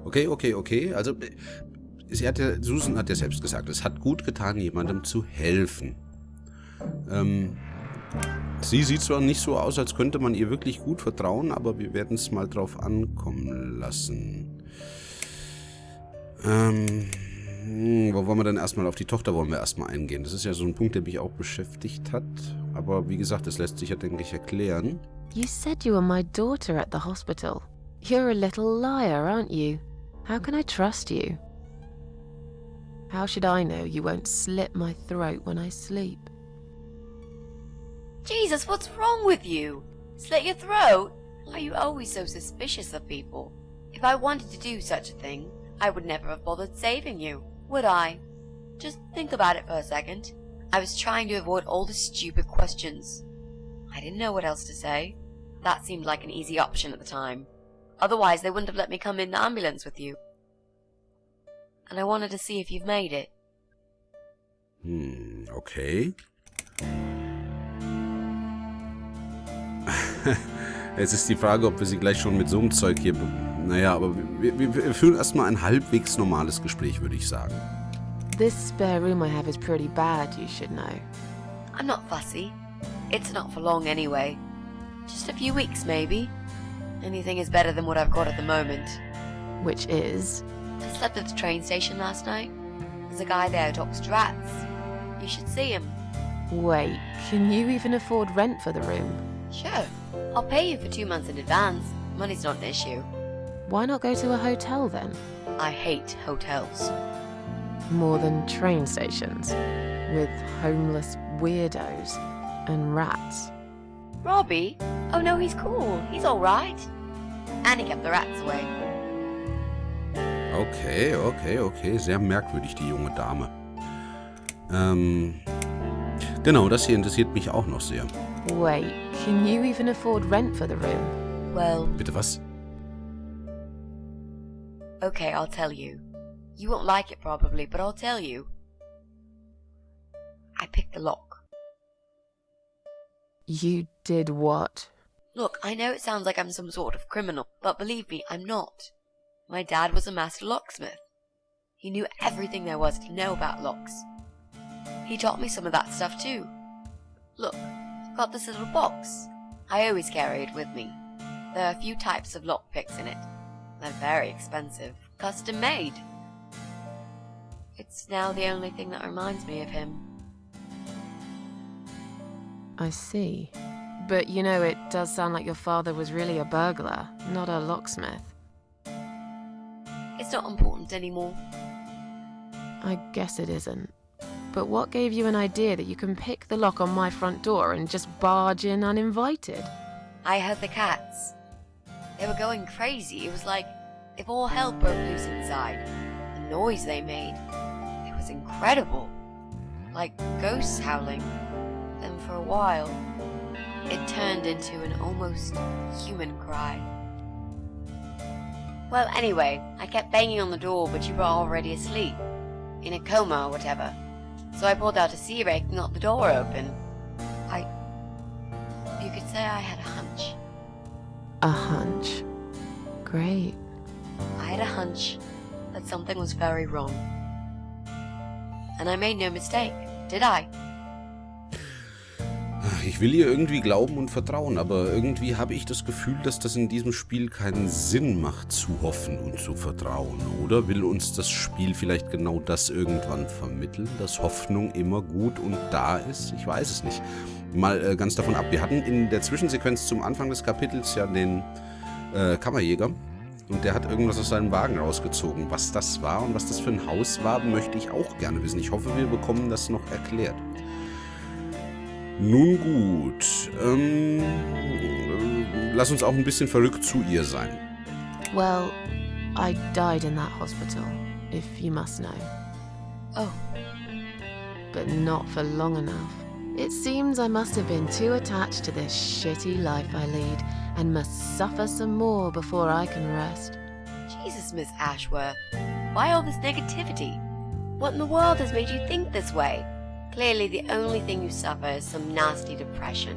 Okay. Also, Susan hat ja selbst gesagt, es hat gut getan, jemandem zu helfen. Sie sieht zwar nicht so aus, als könnte man ihr wirklich gut vertrauen, aber wir werden es mal drauf ankommen lassen. Wo wollen wir dann erstmal auf die Tochter wollen wir erstmal eingehen? Das ist ja so ein Punkt, der mich auch beschäftigt hat. Aber wie gesagt, das lässt sich ja, denke ich, erklären. You said you were my daughter at the hospital. You're a little liar, aren't you? How can I trust you? How should I know you won't slit my throat when I sleep? Jesus, what's wrong with you? Slit your throat? Are you always so suspicious of people? If I wanted to do such a thing, I would never have bothered saving you, would I? Just think about it for a second. I was trying to avoid all the stupid questions. I didn't know what else to say. That seemed like an easy option at the time. Otherwise, they wouldn't have let me come in the ambulance with you. And I wanted to see if you've made it. Okay. Jetzt ist die Frage, ob wir sie gleich schon mit so einem Zeug hier... Naja, aber wir führen erstmal ein halbwegs normales Gespräch, würde ich sagen. This spare room I have is pretty bad, you should know. I'm not fussy. It's not for long anyway. Just a few weeks, maybe. Anything is better than what I've got at the moment. Which is? I slept at the train station last night. There's a guy there who talks to rats. You should see him. Wait, can you even afford rent for the room? Sure. I'll pay you for 2 months in advance. Money's not an issue. Why not go to a hotel then? I hate hotels. More than train stations, with homeless weirdos and rats. Robbie? Oh no, he's cool. He's alright. And he kept the rats away. Okay. Sehr merkwürdig, die junge Dame. Genau, das hier interessiert mich auch noch sehr. Wait, can you even afford rent for the room? Well... Bitte was? Okay, I'll tell you. You won't like it probably, but I'll tell you. I picked the lock. You did what? Look, I know it sounds like I'm some sort of criminal, but believe me, I'm not. My dad was a master locksmith. He knew everything there was to know about locks. He taught me some of that stuff too. Look, I've got this little box. I always carry it with me. There are a few types of lockpicks in it. They're very expensive, custom made. It's now the only thing that reminds me of him. I see. But you know, it does sound like your father was really a burglar, not a locksmith. It's not important anymore. I guess it isn't. But what gave you an idea that you can pick the lock on my front door and just barge in uninvited? I heard the cats. They were going crazy. It was like if all hell broke loose inside. The noise they made. It was incredible. Like ghosts howling. Then for a while, it turned into an almost human cry. Well, anyway, I kept banging on the door, but you were already asleep. In a coma or whatever. So I pulled out a sea rake and got the door open. You could say I had a hunch. A hunch. Great. I had a hunch that something was very wrong. And I made no mistake, did I? Ich will ihr irgendwie glauben und vertrauen, aber irgendwie habe ich das Gefühl, dass das in diesem Spiel keinen Sinn macht, zu hoffen und zu vertrauen. Oder will uns das Spiel vielleicht genau das irgendwann vermitteln, dass Hoffnung immer gut und da ist? Ich weiß es nicht. Mal ganz davon ab. Wir hatten in der Zwischensequenz zum Anfang des Kapitels ja den Kammerjäger. Und der hat irgendwas aus seinem Wagen rausgezogen. Was das war und was das für ein Haus war, möchte ich auch gerne wissen. Ich hoffe, wir bekommen das noch erklärt. Nun gut. Lass uns auch ein bisschen verrückt zu ihr sein. Well, I died in that hospital, if you must know. Oh. But not for long enough. It seems I must have been too attached to this shitty life I lead and must suffer some more before I can rest. Jesus, Miss Ashworth. Why all this negativity? What in the world has made you think this way? Clearly the only thing you suffer is some nasty depression.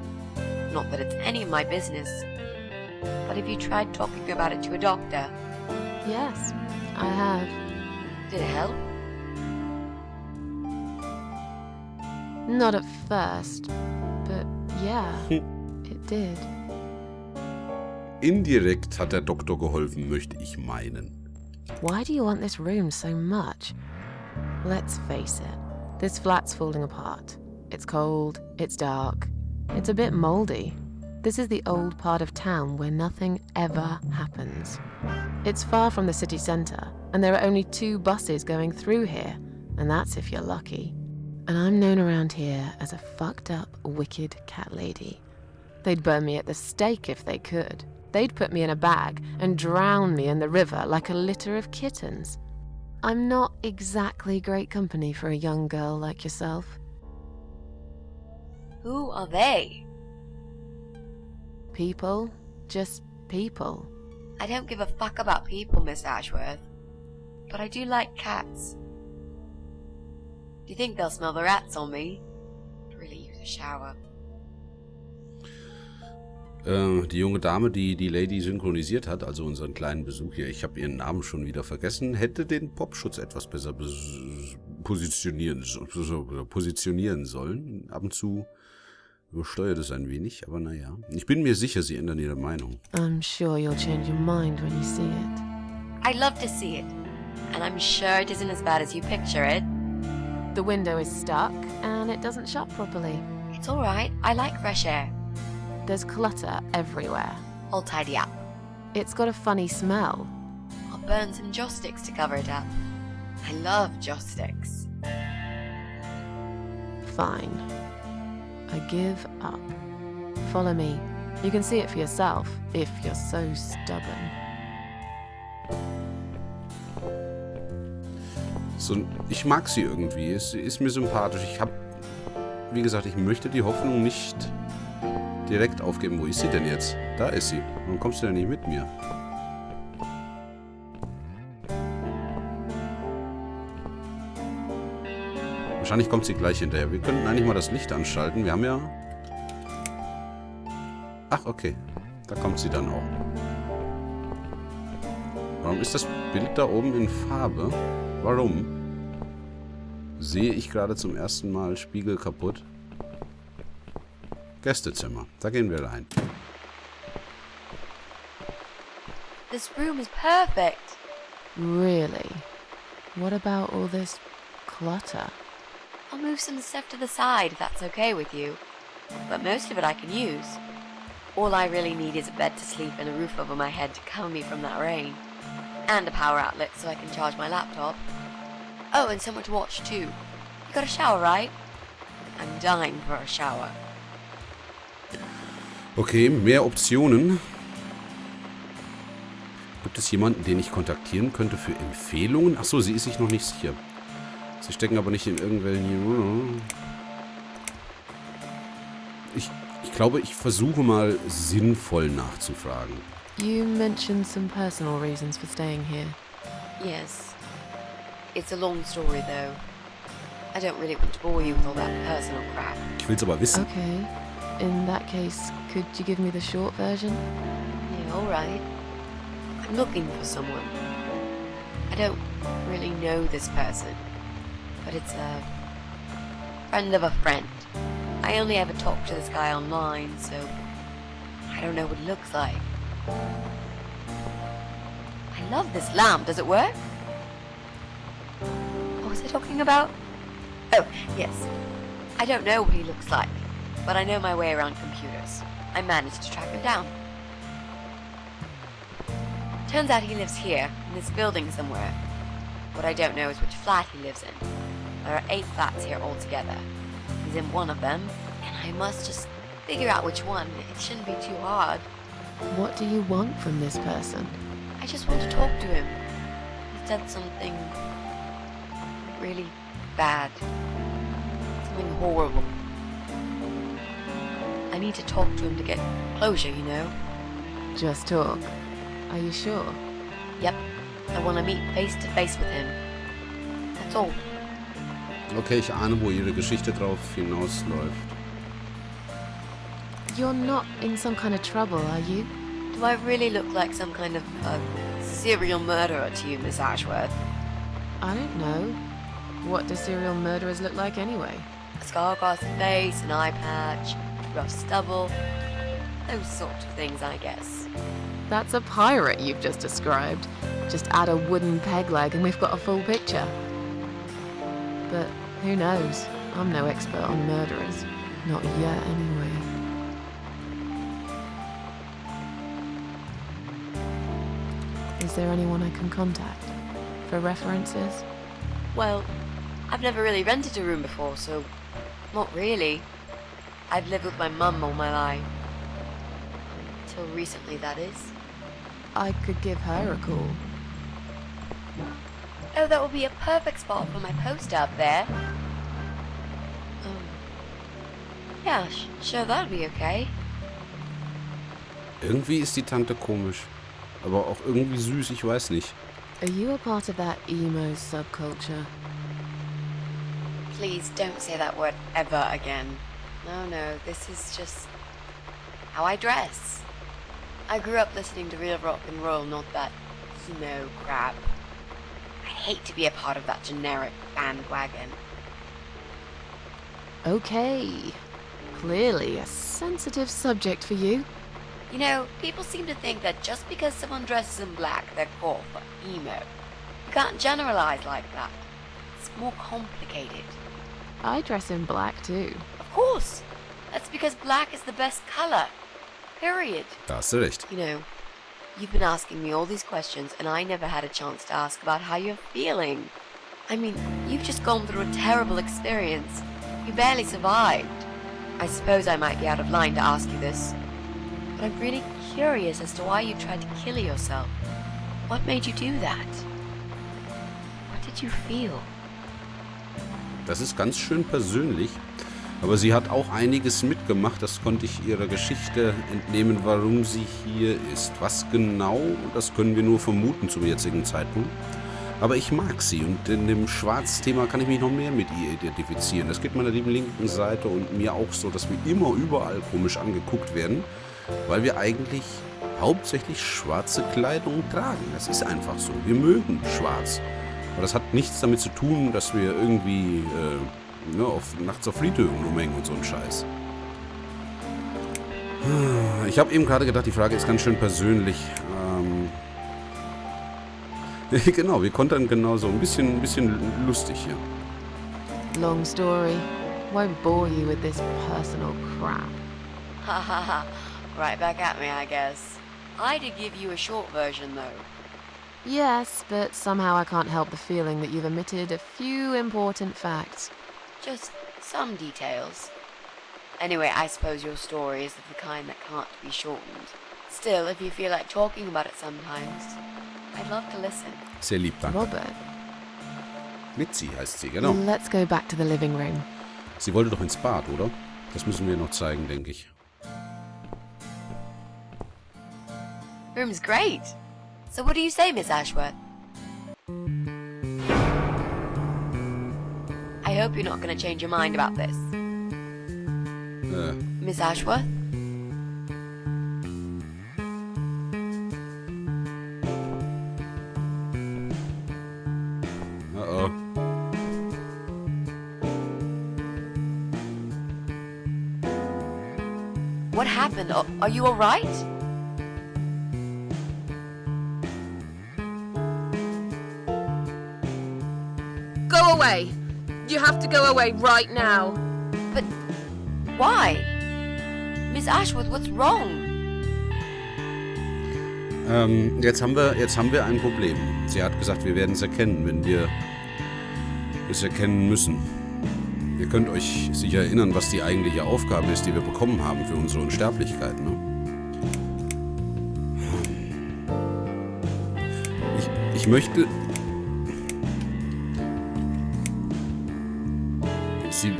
Not that it's any of my business. But have you tried talking about it to a doctor? Yes, I have. Did it help? Not at first, but yeah, it did. Indirekt hat der Doktor geholfen, möchte ich meinen. Why do you want this room so much? Let's face it, this flat's falling apart. It's cold, it's dark, it's a bit moldy. This is the old part of town where nothing ever happens. It's far from the city centre, and there are only 2 buses going through here, and that's if you're lucky. And I'm known around here as a fucked up, wicked cat lady. They'd burn me at the stake if they could. They'd put me in a bag and drown me in the river like a litter of kittens. I'm not exactly great company for a young girl like yourself. Who are they? People, just people. I don't give a fuck about people, Miss Ashworth. But I do like cats. Do you think they'll smell the rats on me? I'd really use a shower. Die junge Dame, die die Lady synchronisiert hat, also unseren kleinen Besuch hier, ich habe ihren Namen schon wieder vergessen, hätte den Popschutz etwas besser positionieren sollen. Ab und zu übersteuert es ein wenig, aber naja. Ich bin mir sicher, sie ändern ihre Meinung. I'm sure you'll change your mind when you see it. I'd love to see it. And I'm sure it isn't as bad as you picture it. The window is stuck and it doesn't shut properly. It's alright, I like fresh air. There's clutter everywhere. I'll tidy up. It's got a funny smell. I'll burn some joss sticks to cover it up. I love joss sticks. Fine. I give up. Follow me. You can see it for yourself, if you're so stubborn. So, ich mag sie irgendwie. Sie ist mir sympathisch. Wie gesagt, ich möchte die Hoffnung nicht direkt aufgeben. Wo ist sie denn jetzt? Da ist sie. Warum kommst du denn nicht mit mir? Wahrscheinlich kommt sie gleich hinterher. Wir könnten eigentlich mal das Licht anschalten. Wir haben ja... Ach, okay. Da kommt sie dann auch. Warum ist das Bild da oben in Farbe? Warum? Sehe ich gerade zum ersten Mal Spiegel kaputt? Gästezimmer. Da gehen wir rein. This room is perfect. Really? What about all this clutter? I'll move some stuff to the side if that's okay with you. But most of it I can use. All I really need is a bed to sleep and a roof over my head to cover me from that rain. And a power outlet so I can charge my laptop. Oh, and somewhere to watch too. You got a shower, right? I'm dying for a shower. Okay, mehr Optionen. Gibt es jemanden, den ich kontaktieren könnte für Empfehlungen? Achso, sie ist sich noch nicht sicher. Sie stecken aber nicht in irgendwelchen... Ich glaube, ich versuche mal sinnvoll nachzufragen. You mentioned some personal reasons for staying here. Yes. It's a long story though. I don't really want to bore you with all that personal crap. Ich will's aber wissen. Okay. In that case, could you give me the short version? Yeah, alright. I'm looking for someone. I don't really know this person, but it's a friend of a friend. I only ever talk to this guy online, so I don't know what he looks like. I love this lamp. Does it work? What was I talking about? Oh, yes. I don't know what he looks like, but I know my way around computers. I managed to track him down. Turns out he lives here, in this building somewhere. What I don't know is which flat he lives in. There are 8 flats here altogether. He's in one of them, and I must just figure out which one. It shouldn't be too hard. What do you want from this person? I just want to talk to him. He said something really bad. Something horrible. I need to talk to him to get closure, you know? Just talk. Are you sure? Yep. I want to meet face to face with him. That's all. Okay, ich ahne, wo ihre Geschichte drauf hinausläuft. You're not in some kind of trouble, are you? Do I really look like some kind of serial murderer to you, Miss Ashworth? I don't know. What do serial murderers look like anyway? A scar across the face, an eye patch, rough stubble. Those sorts of things, I guess. That's a pirate you've just described. Just add a wooden peg leg and we've got a full picture. But who knows? I'm no expert on murderers. Not yet, anyway. Is there anyone I can contact? For references? Well, I've never really rented a room before, so not really. I've lived with my mum all my life. Until recently, that is. I could give her a call. Oh, that would be a perfect spot for my poster up there. Yeah, sure, that would be okay. Irgendwie ist die Tante komisch. Aber auch irgendwie süß, ich weiß nicht. Are you a part of that emo subculture? Please don't say that word ever again. No, this is just how I dress. I grew up listening to real rock and roll, not that emo crap. I hate to be a part of that generic bandwagon. Okay. Clearly a sensitive subject for you. You know, people seem to think that just because someone dresses in black, they're called for emo. You can't generalize like that. It's more complicated. I dress in black too. Of course. That's because black is the best color. Period. Da hast du recht. You know, you've been asking me all these questions and I never had a chance to ask about how you're feeling. I mean, you've just gone through a terrible experience. You barely survived. I suppose I might be out of line to ask you this, but I'm really curious as to why you tried to kill yourself. What made you do that? What did you feel? Das ist ganz schön persönlich. Aber sie hat auch einiges mitgemacht. Das konnte ich ihrer Geschichte entnehmen, warum sie hier ist. Was genau, das können wir nur vermuten zum jetzigen Zeitpunkt. Aber ich mag sie und in dem Schwarzthema kann ich mich noch mehr mit ihr identifizieren. Das geht meiner lieben linken Seite und mir auch so, dass wir immer überall komisch angeguckt werden, weil wir eigentlich hauptsächlich schwarze Kleidung tragen. Das ist einfach so. Wir mögen schwarz. Aber das hat nichts damit zu tun, dass wir irgendwie nachts auf Friedhöfen rumhängen und so ein Scheiß. Ich habe eben gerade gedacht, die Frage ist ganz schön persönlich. Genau, wir kontern genauso. Ein bisschen lustig hier. Long story. Won't bore you with this personal crap. Hahaha. Right back at me, I guess. I did give you a short version, though. Yes, but somehow I can't help the feeling that you've omitted a few important facts. Just some details. Anyway, I suppose your story is of the kind that can't be shortened. Still, if you feel like talking about it sometimes, I'd love to listen. Sehr lieb, danke. Robert, Mitzi heißt sie, genau. let's go back to the living room. Sie wollte doch ins Bad, oder? Das müssen wir noch zeigen, denke ich. Room's great. So what do you say, Miss Ashworth? I hope you're not going to change your mind about this. Miss Ashworth? Uh-oh. What happened? Are you all right? Go away! You have to go away right now. But why? Miss Ashworth, what's wrong? Jetzt haben wir ein Problem. Sie hat gesagt, wir werden es erkennen, wenn wir es erkennen müssen. Ihr könnt euch sicher erinnern, was die eigentliche Aufgabe ist, die wir bekommen haben für unsere Unsterblichkeit, ne? Ich möchte...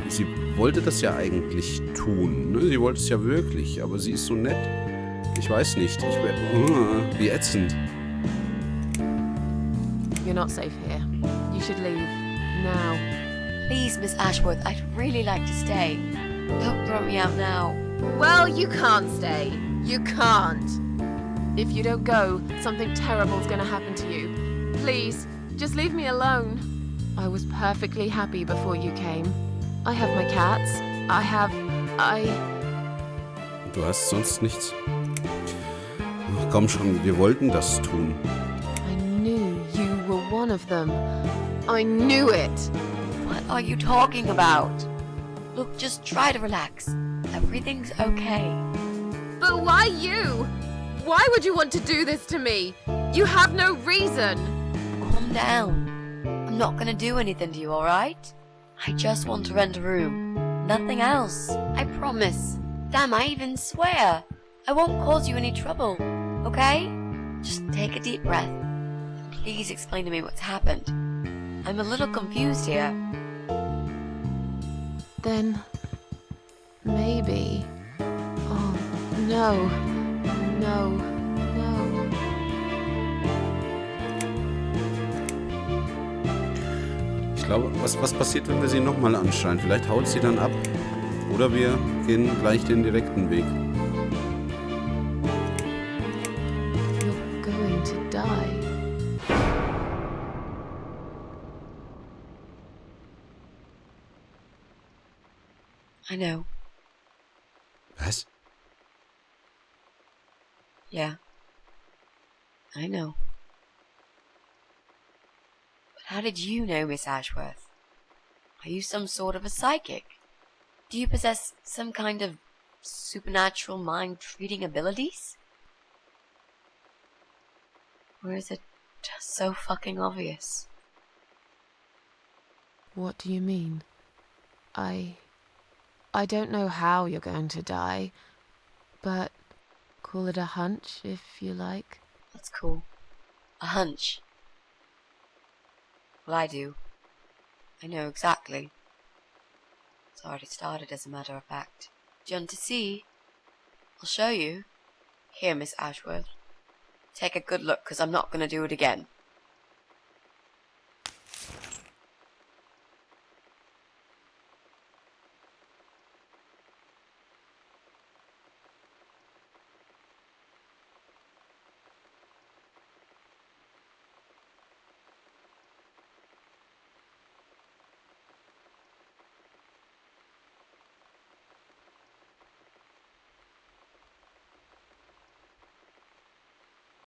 Sie wollte das ja eigentlich tun, ne? Sie wollte es ja wirklich, aber sie ist so nett. Ich weiß nicht, wie ätzend. You're not safe here. You should leave. Now. Please, Miss Ashworth, I'd really like to stay. Don't throw me out now. Well, you can't stay. You can't. If you don't go, something terrible's gonna happen to you. Please, just leave me alone. I was perfectly happy before you came. I have my cats. Du hast sonst nichts? Ach, komm schon, wir wollten das tun. I knew you were one of them. I knew it. What are you talking about? Look, just try to relax. Everything's okay. But why you? Why would you want to do this to me? You have no reason. Calm down. I'm not gonna do anything to you, alright? I just want to rent a room. Nothing else. I promise. Damn, I even swear. I won't cause you any trouble, okay? Just take a deep breath. And please explain to me what's happened. I'm a little confused here. Then, maybe... Oh, no. No. Ich glaube, was passiert, wenn wir sie nochmal anschreien? Vielleicht haut sie dann ab. Oder wir gehen gleich den direkten Weg. You're going to die. I know. Was? Yeah. I know. But how did you know, Miss Ashworth? Are you some sort of a psychic? Do you possess some kind of supernatural mind-reading abilities? Or is it just so fucking obvious? What do you mean? I don't know how you're going to die, but call it a hunch if you like. That's cool. A hunch. Well, I do. I know exactly. It's already started, as a matter of fact. Do you want to see? I'll show you. Here, Miss Ashworth. Take a good look, because I'm not going to do it again.